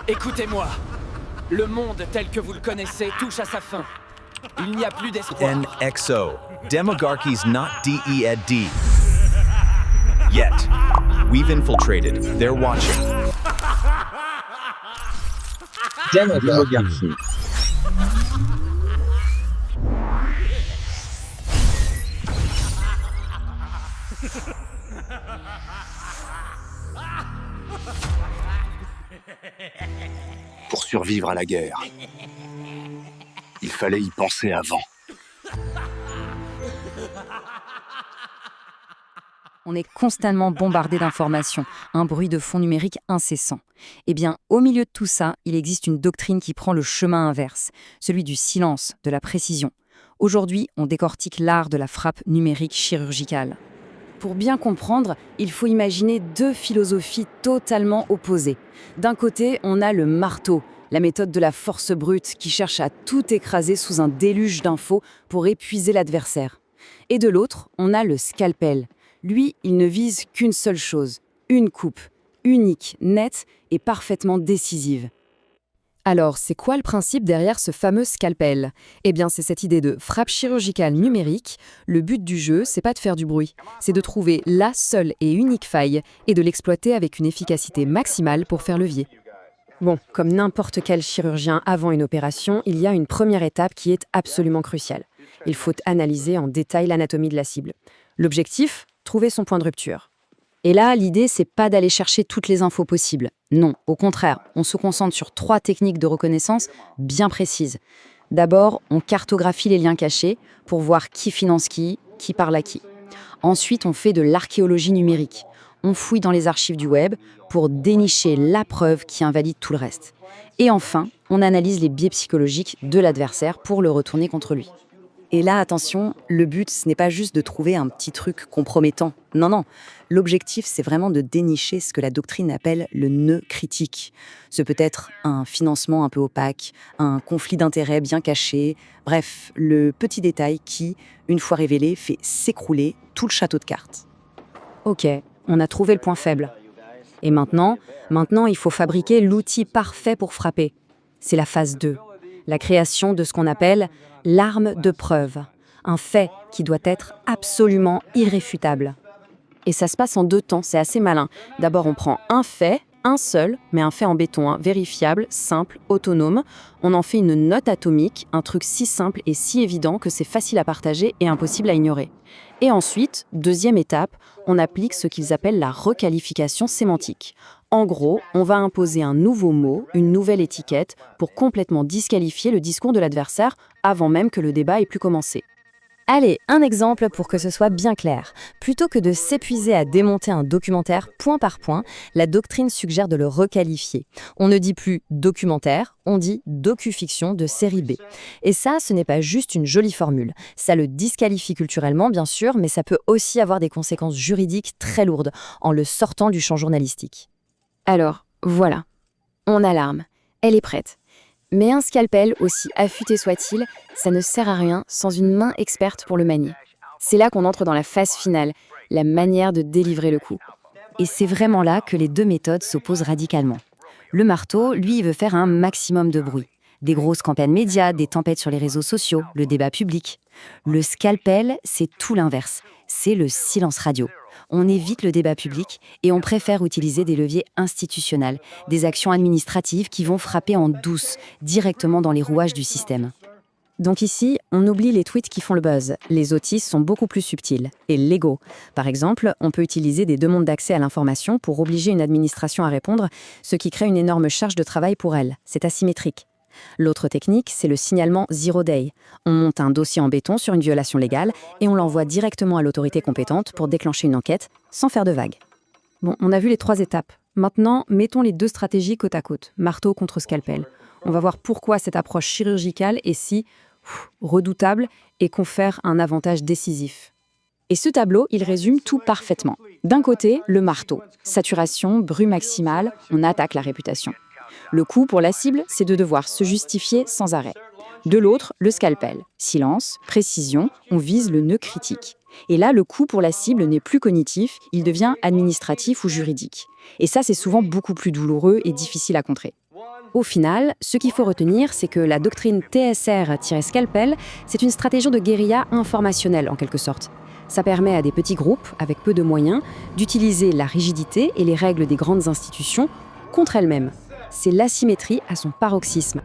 Écoutez-moi. Le monde tel que vous le connaissez touche à sa fin. Il n'y a plus d'espoir. NXO. Demogarchy's not DEAD. Yet. We've infiltrated. They're watching. Demogarchy. Pour survivre à la guerre, il fallait y penser avant. On est constamment bombardé d'informations, un bruit de fond numérique incessant. Eh bien, au milieu de tout ça, il existe une doctrine qui prend le chemin inverse, celui du silence, de la précision. Aujourd'hui, on décortique l'art de la frappe numérique chirurgicale. Pour bien comprendre, il faut imaginer deux philosophies totalement opposées. D'un côté, on a le marteau, la méthode de la force brute qui cherche à tout écraser sous un déluge d'infos pour épuiser l'adversaire. Et de l'autre, on a le scalpel. Lui, il ne vise qu'une seule chose, une coupe, unique, nette et parfaitement décisive. Alors, c'est quoi le principe derrière ce fameux scalpel? Eh bien, c'est cette idée de frappe chirurgicale numérique. Le but du jeu, c'est pas de faire du bruit, c'est de trouver la seule et unique faille et de l'exploiter avec une efficacité maximale pour faire levier. Bon, comme n'importe quel chirurgien avant une opération, il y a une première étape qui est absolument cruciale. Il faut analyser en détail l'anatomie de la cible. L'objectif, trouver son point de rupture. Et là, l'idée, c'est pas d'aller chercher toutes les infos possibles. Non, au contraire, on se concentre sur 3 techniques de reconnaissance bien précises. D'abord, on cartographie les liens cachés pour voir qui finance qui parle à qui. Ensuite, on fait de l'archéologie numérique. On fouille dans les archives du web pour dénicher la preuve qui invalide tout le reste. Et enfin, on analyse les biais psychologiques de l'adversaire pour le retourner contre lui. Et là, attention, le but, ce n'est pas juste de trouver un petit truc compromettant. Non, non. L'objectif, c'est vraiment de dénicher ce que la doctrine appelle le nœud critique. Ce peut être un financement un peu opaque, un conflit d'intérêts bien caché, bref, le petit détail qui, une fois révélé, fait s'écrouler tout le château de cartes. Ok, on a trouvé le point faible. Et maintenant, il faut fabriquer l'outil parfait pour frapper. C'est la phase 2. La création de ce qu'on appelle l'arme de preuve, un fait qui doit être absolument irréfutable. Et ça se passe en 2 temps, c'est assez malin. D'abord, on prend un fait, un seul, mais un fait en béton, vérifiable, simple, autonome. On en fait une note atomique, un truc si simple et si évident que c'est facile à partager et impossible à ignorer. Et ensuite, deuxième étape, on applique ce qu'ils appellent la requalification sémantique. En gros, on va imposer un nouveau mot, une nouvelle étiquette, pour complètement disqualifier le discours de l'adversaire avant même que le débat ait pu commencer. Allez, un exemple pour que ce soit bien clair. Plutôt que de s'épuiser à démonter un documentaire point par point, la doctrine suggère de le requalifier. On ne dit plus documentaire, on dit docu-fiction de série B. Et ça, ce n'est pas juste une jolie formule. Ça le disqualifie culturellement, bien sûr, mais ça peut aussi avoir des conséquences juridiques très lourdes en le sortant du champ journalistique. Alors, voilà. On a l'arme. Elle est prête. Mais un scalpel, aussi affûté soit-il, ça ne sert à rien sans une main experte pour le manier. C'est là qu'on entre dans la phase finale, la manière de délivrer le coup. Et c'est vraiment là que les 2 méthodes s'opposent radicalement. Le marteau, lui, il veut faire un maximum de bruit. Des grosses campagnes médias, des tempêtes sur les réseaux sociaux, le débat public. Le scalpel, c'est tout l'inverse. C'est le silence radio. On évite le débat public et on préfère utiliser des leviers institutionnels, des actions administratives qui vont frapper en douce, directement dans les rouages du système. Donc ici, on oublie les tweets qui font le buzz. Les autistes sont beaucoup plus subtils et légaux. Par exemple, on peut utiliser des demandes d'accès à l'information pour obliger une administration à répondre, ce qui crée une énorme charge de travail pour elle. C'est asymétrique. L'autre technique, c'est le signalement Zero Day. On monte un dossier en béton sur une violation légale et on l'envoie directement à l'autorité compétente pour déclencher une enquête sans faire de vagues. Bon, on a vu les 3 étapes. Maintenant, mettons les 2 stratégies côte à côte, marteau contre scalpel. On va voir pourquoi cette approche chirurgicale est si redoutable et confère un avantage décisif. Et ce tableau, il résume tout parfaitement. D'un côté, le marteau. Saturation, bruit maximal, on attaque la réputation. Le coût pour la cible, c'est de devoir se justifier sans arrêt. De l'autre, le scalpel. Silence, précision, on vise le nœud critique. Et là, le coût pour la cible n'est plus cognitif, il devient administratif ou juridique. Et ça, c'est souvent beaucoup plus douloureux et difficile à contrer. Au final, ce qu'il faut retenir, c'est que la doctrine TSR-scalpel, c'est une stratégie de guérilla informationnelle en quelque sorte. Ça permet à des petits groupes, avec peu de moyens, d'utiliser la rigidité et les règles des grandes institutions contre elles-mêmes. C'est l'asymétrie à son paroxysme.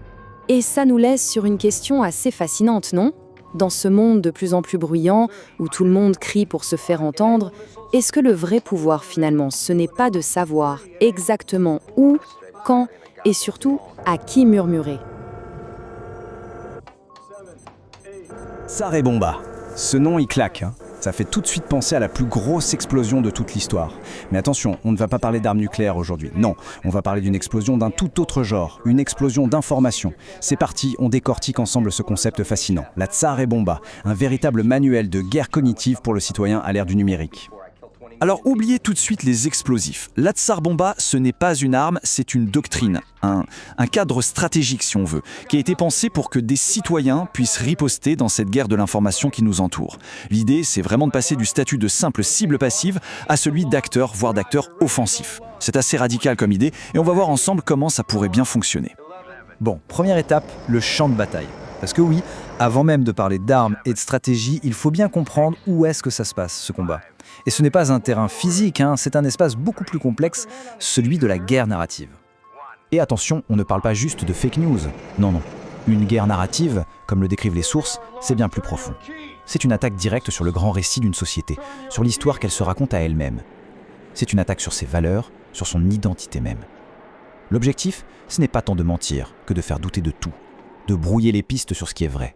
Et ça nous laisse sur une question assez fascinante, non ? Dans ce monde de plus en plus bruyant, où tout le monde crie pour se faire entendre, est-ce que le vrai pouvoir finalement, ce n'est pas de savoir exactement où, quand et surtout à qui murmurer ? Tsar et Bomba. Ce nom, il claque. Ça fait tout de suite penser à la plus grosse explosion de toute l'histoire. Mais attention, on ne va pas parler d'armes nucléaires aujourd'hui. Non, on va parler d'une explosion d'un tout autre genre, une explosion d'informations. C'est parti, on décortique ensemble ce concept fascinant. La Tsar et Bomba, un véritable manuel de guerre cognitive pour le citoyen à l'ère du numérique. Alors oubliez tout de suite les explosifs. La Tsar Bomba, ce n'est pas une arme, c'est une doctrine, un cadre stratégique si on veut, qui a été pensé pour que des citoyens puissent riposter dans cette guerre de l'information qui nous entoure. L'idée, c'est vraiment de passer du statut de simple cible passive à celui d'acteur, voire d'acteur offensif. C'est assez radical comme idée et on va voir ensemble comment ça pourrait bien fonctionner. Bon, première étape, le champ de bataille. Parce que oui, avant même de parler d'armes et de stratégie, il faut bien comprendre où est-ce que ça se passe, ce combat. Et ce n'est pas un terrain physique, c'est un espace beaucoup plus complexe, celui de la guerre narrative. Et attention, on ne parle pas juste de fake news. Non, non. Une guerre narrative, comme le décrivent les sources, c'est bien plus profond. C'est une attaque directe sur le grand récit d'une société, sur l'histoire qu'elle se raconte à elle-même. C'est une attaque sur ses valeurs, sur son identité même. L'objectif, ce n'est pas tant de mentir que de faire douter de tout, de brouiller les pistes sur ce qui est vrai.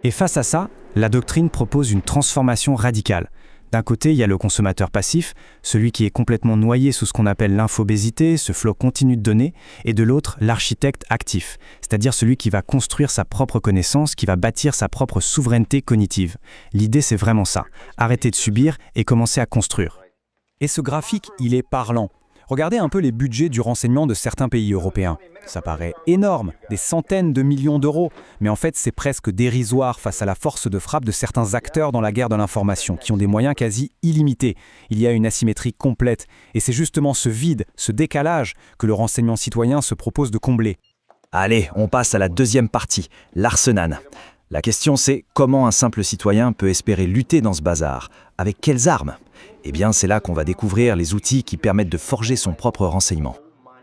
Et face à ça, la doctrine propose une transformation radicale. D'un côté, il y a le consommateur passif, celui qui est complètement noyé sous ce qu'on appelle l'infobésité, ce flot continu de données, et de l'autre, l'architecte actif, c'est-à-dire celui qui va construire sa propre connaissance, qui va bâtir sa propre souveraineté cognitive. L'idée, c'est vraiment ça, arrêter de subir et commencer à construire. Et ce graphique, il est parlant. Regardez un peu les budgets du renseignement de certains pays européens. Ça paraît énorme, des centaines de millions d'euros, mais en fait c'est presque dérisoire face à la force de frappe de certains acteurs dans la guerre de l'information, qui ont des moyens quasi illimités. Il y a une asymétrie complète, et c'est justement ce vide, ce décalage, que le renseignement citoyen se propose de combler. Allez, on passe à la deuxième partie, l'arsenal. La question c'est comment un simple citoyen peut espérer lutter dans ce bazar ? Avec quelles armes ? Eh bien c'est là qu'on va découvrir les outils qui permettent de forger son propre renseignement.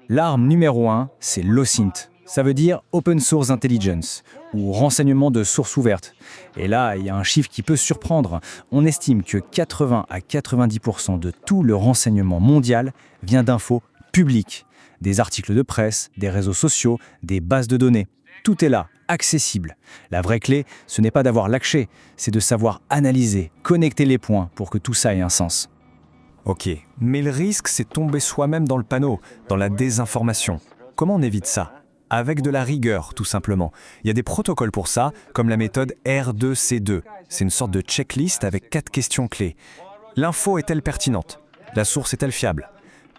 L'arme numéro 1, c'est l'OSINT. Ça veut dire Open Source Intelligence, ou renseignement de source ouverte. Et là, il y a un chiffre qui peut surprendre. On estime que 80 à 90% de tout le renseignement mondial vient d'infos publiques. Des articles de presse, des réseaux sociaux, des bases de données. Tout est là, accessible. La vraie clé, ce n'est pas d'avoir l'accès, c'est de savoir analyser, connecter les points pour que tout ça ait un sens. Ok, mais le risque, c'est tomber soi-même dans le panneau, dans la désinformation. Comment on évite ça ? Avec de la rigueur, tout simplement. Il y a des protocoles pour ça, comme la méthode R2C2. C'est une sorte de checklist avec 4 questions clés. L'info est-elle pertinente ? La source est-elle fiable ?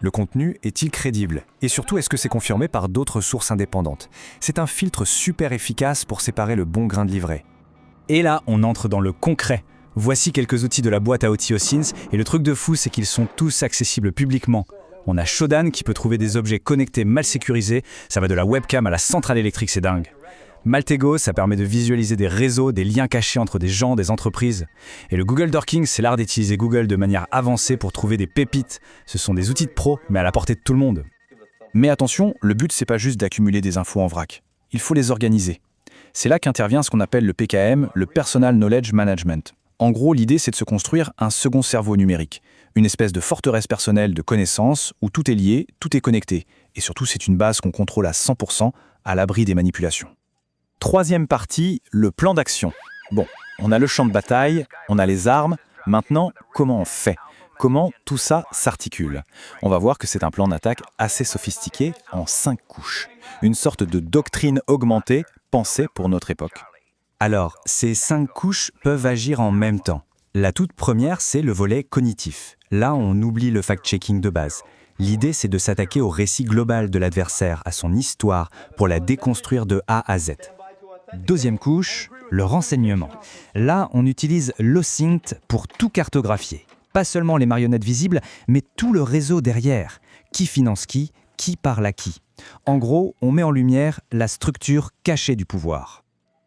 Le contenu est-il crédible ? Et surtout, est-ce que c'est confirmé par d'autres sources indépendantes ? C'est un filtre super efficace pour séparer le bon grain de livret. Et là, on entre dans le concret. Voici quelques outils de la boîte à outils OSINT, et le truc de fou, c'est qu'ils sont tous accessibles publiquement. On a Shodan qui peut trouver des objets connectés mal sécurisés, ça va de la webcam à la centrale électrique, c'est dingue. Maltego, ça permet de visualiser des réseaux, des liens cachés entre des gens, des entreprises. Et le Google Dorking, c'est l'art d'utiliser Google de manière avancée pour trouver des pépites. Ce sont des outils de pro, mais à la portée de tout le monde. Mais attention, le but c'est pas juste d'accumuler des infos en vrac. Il faut les organiser. C'est là qu'intervient ce qu'on appelle le PKM, le Personal Knowledge Management. En gros, l'idée c'est de se construire un second cerveau numérique. Une espèce de forteresse personnelle de connaissances où tout est lié, tout est connecté. Et surtout, c'est une base qu'on contrôle à 100% à l'abri des manipulations. Troisième partie, le plan d'action. Bon, on a le champ de bataille, on a les armes. Maintenant, comment on fait ? Comment tout ça s'articule ? On va voir que c'est un plan d'attaque assez sophistiqué en 5 couches. Une sorte de doctrine augmentée pensée pour notre époque. Alors, ces 5 couches peuvent agir en même temps. La toute première, c'est le volet cognitif. Là, on oublie le fact-checking de base. L'idée, c'est de s'attaquer au récit global de l'adversaire, à son histoire, pour la déconstruire de A à Z. Deuxième couche, le renseignement. Là, on utilise l'OSINT pour tout cartographier. Pas seulement les marionnettes visibles, mais tout le réseau derrière. Qui finance qui parle à qui. En gros, on met en lumière la structure cachée du pouvoir.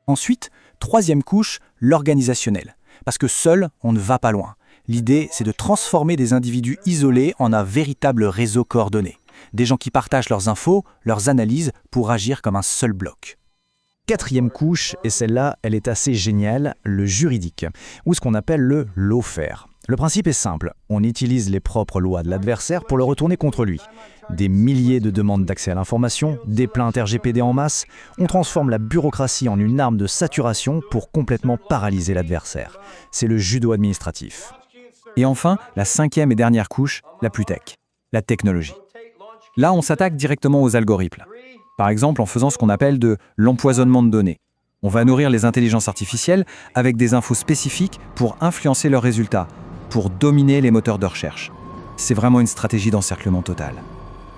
Ensuite, troisième couche, l'organisationnel. Parce que seul, on ne va pas loin. L'idée, c'est de transformer des individus isolés en un véritable réseau coordonné. Des gens qui partagent leurs infos, leurs analyses, pour agir comme un seul bloc. Quatrième couche, et celle-là, elle est assez géniale, le juridique, ou ce qu'on appelle le lawfare. Le principe est simple, on utilise les propres lois de l'adversaire pour le retourner contre lui. Des milliers de demandes d'accès à l'information, des plaintes RGPD en masse, on transforme la bureaucratie en une arme de saturation pour complètement paralyser l'adversaire. C'est le judo administratif. Et enfin, la cinquième et dernière couche, la plus tech, la technologie. Là, on s'attaque directement aux algorithmes. Par exemple, en faisant ce qu'on appelle de l'empoisonnement de données. On va nourrir les intelligences artificielles avec des infos spécifiques pour influencer leurs résultats, pour dominer les moteurs de recherche. C'est vraiment une stratégie d'encerclement total.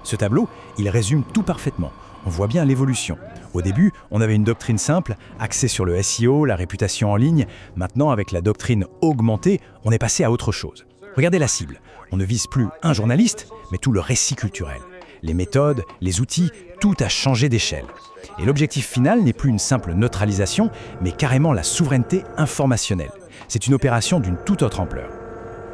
Ce tableau, il résume tout parfaitement. On voit bien l'évolution. Au début, on avait une doctrine simple, axée sur le SEO, la réputation en ligne. Maintenant, avec la doctrine augmentée, on est passé à autre chose. Regardez la cible. On ne vise plus un journaliste, mais tout le récit culturel. Les méthodes, les outils, tout a changé d'échelle. Et l'objectif final n'est plus une simple neutralisation, mais carrément la souveraineté informationnelle. C'est une opération d'une toute autre ampleur.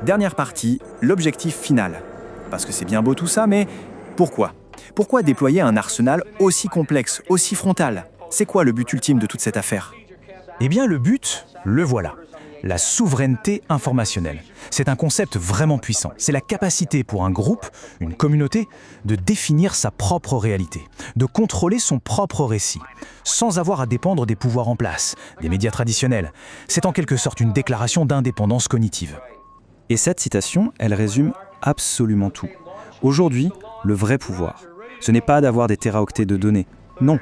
Dernière partie, l'objectif final. Parce que c'est bien beau tout ça, mais pourquoi ? Pourquoi déployer un arsenal aussi complexe, aussi frontal ? C'est quoi le but ultime de toute cette affaire ? Eh bien, le but, le voilà. La souveraineté informationnelle. C'est un concept vraiment puissant. C'est la capacité pour un groupe, une communauté, de définir sa propre réalité, de contrôler son propre récit, sans avoir à dépendre des pouvoirs en place, des médias traditionnels. C'est en quelque sorte une déclaration d'indépendance cognitive. Et cette citation, elle résume absolument tout. Aujourd'hui, le vrai pouvoir, ce n'est pas d'avoir des téraoctets de données. Non.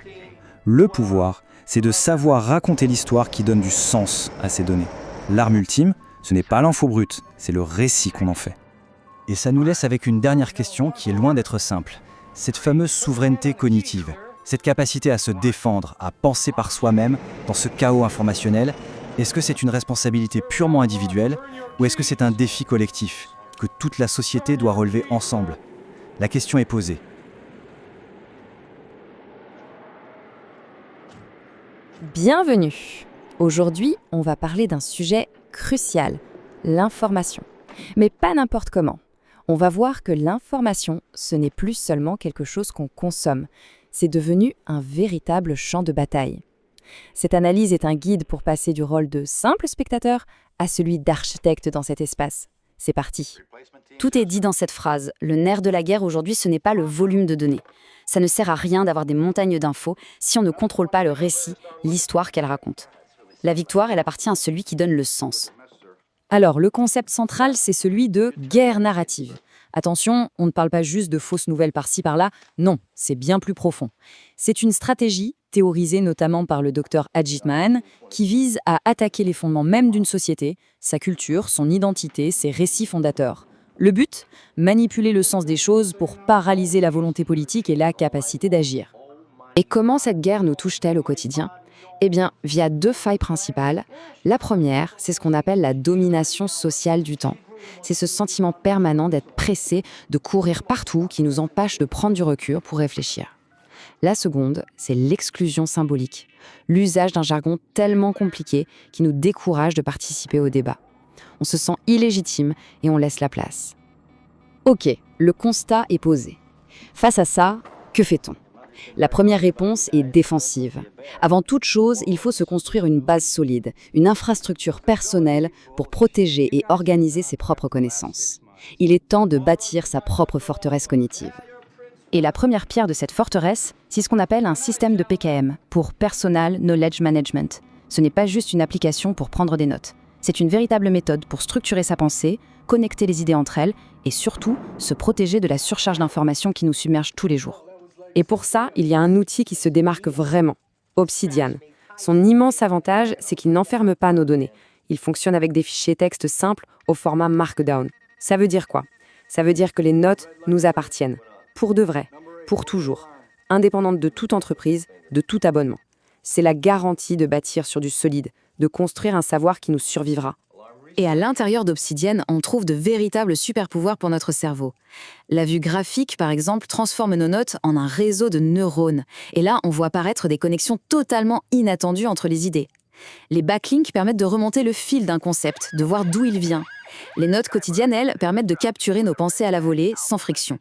Le pouvoir, c'est de savoir raconter l'histoire qui donne du sens à ces données. L'arme ultime, ce n'est pas l'info brute, c'est le récit qu'on en fait. Et ça nous laisse avec une dernière question qui est loin d'être simple. Cette fameuse souveraineté cognitive, cette capacité à se défendre, à penser par soi-même dans ce chaos informationnel, est-ce que c'est une responsabilité purement individuelle ou est-ce que c'est un défi collectif que toute la société doit relever ensemble ? La question est posée. Bienvenue. Aujourd'hui, on va parler d'un sujet crucial, l'information. Mais pas n'importe comment. On va voir que l'information, ce n'est plus seulement quelque chose qu'on consomme. C'est devenu un véritable champ de bataille. Cette analyse est un guide pour passer du rôle de simple spectateur à celui d'architecte dans cet espace. C'est parti. Tout est dit dans cette phrase. Le nerf de la guerre aujourd'hui, ce n'est pas le volume de données. Ça ne sert à rien d'avoir des montagnes d'infos si on ne contrôle pas le récit, l'histoire qu'elle raconte. La victoire, elle appartient à celui qui donne le sens. Alors, le concept central, c'est celui de guerre narrative. Attention, on ne parle pas juste de fausses nouvelles par-ci, par-là. Non, c'est bien plus profond. C'est une stratégie, théorisée notamment par le docteur Ajit Mahan, qui vise à attaquer les fondements même d'une société, sa culture, son identité, ses récits fondateurs. Le but ? Manipuler le sens des choses pour paralyser la volonté politique et la capacité d'agir. Et comment cette guerre nous touche-t-elle au quotidien ? Eh bien, via deux failles principales. La première, c'est ce qu'on appelle la domination sociale du temps. C'est ce sentiment permanent d'être pressé, de courir partout qui nous empêche de prendre du recul pour réfléchir. La seconde, c'est l'exclusion symbolique, l'usage d'un jargon tellement compliqué qui nous décourage de participer au débat. On se sent illégitime et on laisse la place. Ok, le constat est posé. Face à ça, que fait-on ? La première réponse est défensive. Avant toute chose, il faut se construire une base solide, une infrastructure personnelle pour protéger et organiser ses propres connaissances. Il est temps de bâtir sa propre forteresse cognitive. Et la première pierre de cette forteresse, c'est ce qu'on appelle un système de PKM, pour Personal Knowledge Management. Ce n'est pas juste une application pour prendre des notes. C'est une véritable méthode pour structurer sa pensée, connecter les idées entre elles et surtout se protéger de la surcharge d'informations qui nous submerge tous les jours. Et pour ça, il y a un outil qui se démarque vraiment, Obsidian. Son immense avantage, c'est qu'il n'enferme pas nos données. Il fonctionne avec des fichiers texte simples au format Markdown. Ça veut dire quoi? Ça veut dire que les notes nous appartiennent. Pour de vrai, pour toujours. Indépendantes de toute entreprise, de tout abonnement. C'est la garantie de bâtir sur du solide, de construire un savoir qui nous survivra. Et à l'intérieur d'Obsidian, on trouve de véritables super-pouvoirs pour notre cerveau. La vue graphique, par exemple, transforme nos notes en un réseau de neurones. Et là, on voit apparaître des connexions totalement inattendues entre les idées. Les backlinks permettent de remonter le fil d'un concept, de voir d'où il vient. Les notes quotidiennes, elles, permettent de capturer nos pensées à la volée, sans friction.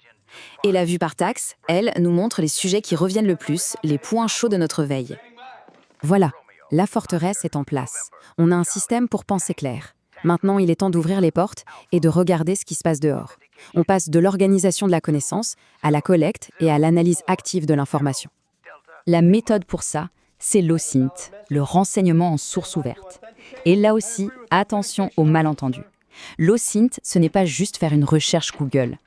Et la vue par taxe, elle, nous montre les sujets qui reviennent le plus, les points chauds de notre veille. Voilà, la forteresse est en place. On a un système pour penser clair. Maintenant, il est temps d'ouvrir les portes et de regarder ce qui se passe dehors. On passe de l'organisation de la connaissance à la collecte et à l'analyse active de l'information. La méthode pour ça, c'est l'OSINT, le renseignement en source ouverte. Et là aussi, attention aux malentendus. L'OSINT, ce n'est pas juste faire une recherche Google.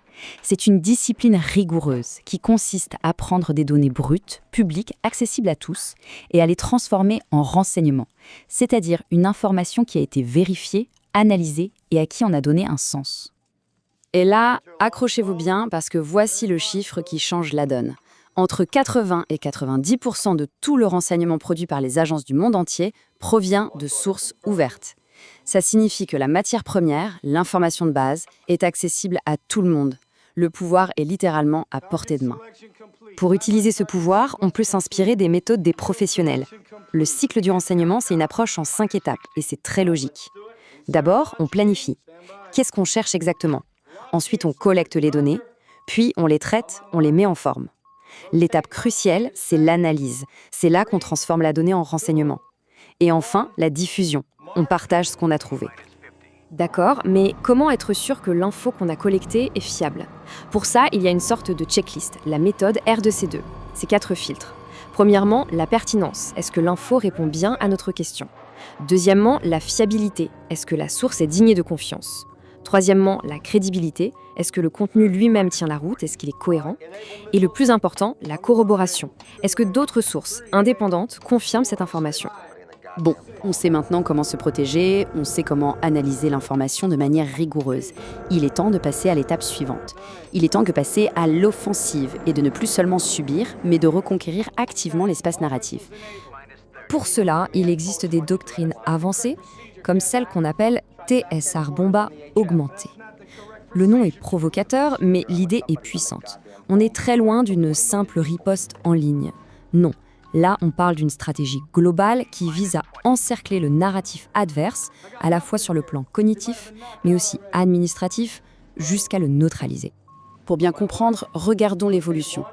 C'est une discipline rigoureuse qui consiste à prendre des données brutes, publiques, accessibles à tous, et à les transformer en renseignements, c'est-à-dire une information qui a été vérifiée, analysée et à qui on a donné un sens. Et là, accrochez-vous bien parce que voici le chiffre qui change la donne. Entre 80 et 90% de tout le renseignement produit par les agences du monde entier provient de sources ouvertes. Ça signifie que la matière première, l'information de base, est accessible à tout le monde. Le pouvoir est littéralement à portée de main. Pour utiliser ce pouvoir, on peut s'inspirer des méthodes des professionnels. Le cycle du renseignement, c'est une approche en 5 étapes et c'est très logique. D'abord, on planifie. Qu'est-ce qu'on cherche exactement? Ensuite, on collecte les données, puis on les traite, on les met en forme. L'étape cruciale, c'est l'analyse. C'est là qu'on transforme la donnée en renseignement. Et enfin, la diffusion. On partage ce qu'on a trouvé. D'accord, mais comment être sûr que l'info qu'on a collectée est fiable? Pour ça, il y a une sorte de checklist, la méthode R2C2. C'est 4 filtres. Premièrement, la pertinence. Est-ce que l'info répond bien à notre question? Deuxièmement, la fiabilité. Est-ce que la source est digne de confiance? Troisièmement, la crédibilité. Est-ce que le contenu lui-même tient la route? Est-ce qu'il est cohérent? Et le plus important, la corroboration. Est-ce que d'autres sources indépendantes confirment cette information? Bon, on sait maintenant comment se protéger, on sait comment analyser l'information de manière rigoureuse. Il est temps de passer à l'étape suivante. Il est temps de passer à l'offensive et de ne plus seulement subir, mais de reconquérir activement l'espace narratif. Pour cela, il existe des doctrines avancées, comme celle qu'on appelle TSR Bomba augmentée. Le nom est provocateur, mais l'idée est puissante. On est très loin d'une simple riposte en ligne. Non. Là, on parle d'une stratégie globale qui vise à encercler le narratif adverse, à la fois sur le plan cognitif, mais aussi administratif, jusqu'à le neutraliser. Pour bien comprendre, regardons l'évolution.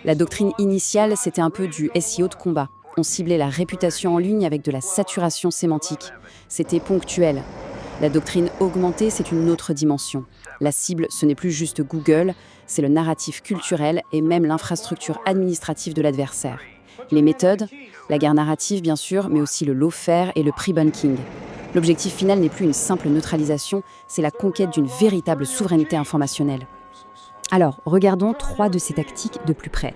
La doctrine initiale, c'était un peu du SEO de combat. On ciblait la réputation en ligne avec de la saturation sémantique. C'était ponctuel. La doctrine augmentée, c'est une autre dimension. La cible, ce n'est plus juste Google, c'est le narratif culturel et même l'infrastructure administrative de l'adversaire. Les méthodes, la guerre narrative bien sûr, mais aussi le lawfare et le pre-bunking. L'objectif final n'est plus une simple neutralisation, c'est la conquête d'une véritable souveraineté informationnelle. Alors, regardons 3 de ces tactiques de plus près.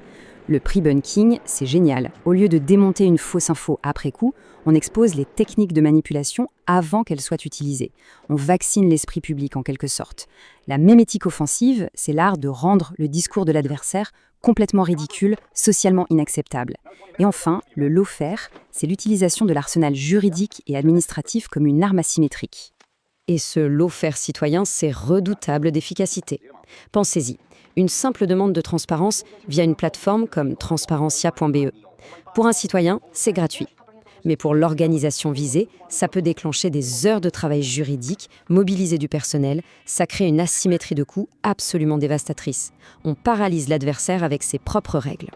Le pre-bunking, c'est génial. Au lieu de démonter une fausse info après coup, on expose les techniques de manipulation avant qu'elles soient utilisées. On vaccine l'esprit public en quelque sorte. La mémétique offensive, c'est l'art de rendre le discours de l'adversaire complètement ridicule, socialement inacceptable. Et enfin, le lawfare, c'est l'utilisation de l'arsenal juridique et administratif comme une arme asymétrique. Et ce lawfare citoyen, c'est redoutable d'efficacité. Pensez-y, une simple demande de transparence via une plateforme comme transparencia.be. Pour un citoyen, c'est gratuit. Mais pour l'organisation visée, ça peut déclencher des heures de travail juridique, mobiliser du personnel, ça crée une asymétrie de coûts absolument dévastatrice. On paralyse l'adversaire avec ses propres règles.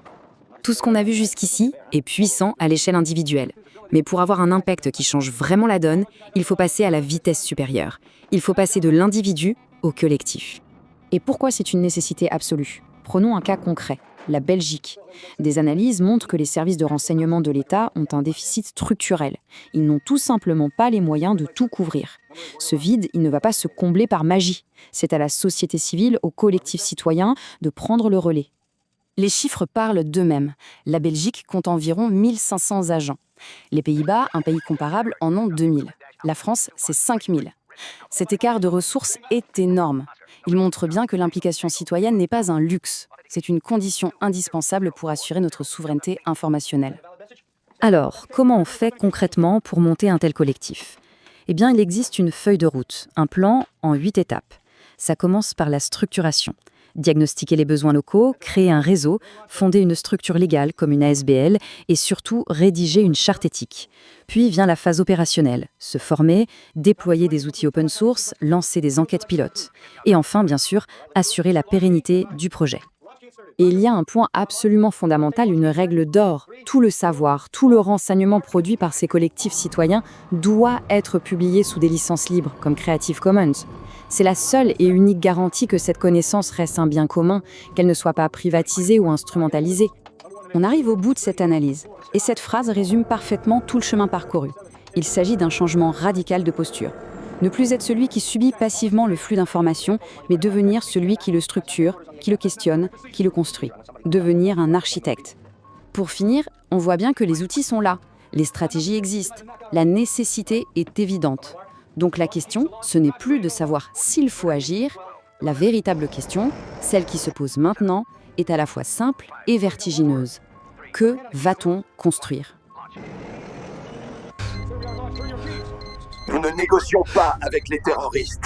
Tout ce qu'on a vu jusqu'ici est puissant à l'échelle individuelle. Mais pour avoir un impact qui change vraiment la donne, il faut passer à la vitesse supérieure. Il faut passer de l'individu au collectif. Et pourquoi c'est une nécessité absolue? Prenons un cas concret, la Belgique. Des analyses montrent que les services de renseignement de l'État ont un déficit structurel. Ils n'ont tout simplement pas les moyens de tout couvrir. Ce vide, il ne va pas se combler par magie. C'est à la société civile, au collectif citoyen, de prendre le relais. Les chiffres parlent d'eux-mêmes. La Belgique compte environ 1500 agents. Les Pays-Bas, un pays comparable, en ont 2000. La France, c'est 5000. Cet écart de ressources est énorme. Il montre bien que l'implication citoyenne n'est pas un luxe. C'est une condition indispensable pour assurer notre souveraineté informationnelle. Alors, comment on fait concrètement pour monter un tel collectif? Eh bien, il existe une feuille de route, un plan en 8 étapes. Ça commence par la structuration. Diagnostiquer les besoins locaux, créer un réseau, fonder une structure légale comme une ASBL et surtout rédiger une charte éthique. Puis vient la phase opérationnelle, se former, déployer des outils open source, lancer des enquêtes pilotes. Et enfin, bien sûr, assurer la pérennité du projet. Et il y a un point absolument fondamental, une règle d'or. Tout le savoir, tout le renseignement produit par ces collectifs citoyens doit être publié sous des licences libres, comme Creative Commons. C'est la seule et unique garantie que cette connaissance reste un bien commun, qu'elle ne soit pas privatisée ou instrumentalisée. On arrive au bout de cette analyse, et cette phrase résume parfaitement tout le chemin parcouru. Il s'agit d'un changement radical de posture. Ne plus être celui qui subit passivement le flux d'informations, mais devenir celui qui le structure, qui le questionne, qui le construit. Devenir un architecte. Pour finir, on voit bien que les outils sont là, les stratégies existent, la nécessité est évidente. Donc la question, ce n'est plus de savoir s'il faut agir, la véritable question, celle qui se pose maintenant, est à la fois simple et vertigineuse. Que va-t-on construire ? Nous ne négocions pas avec les terroristes.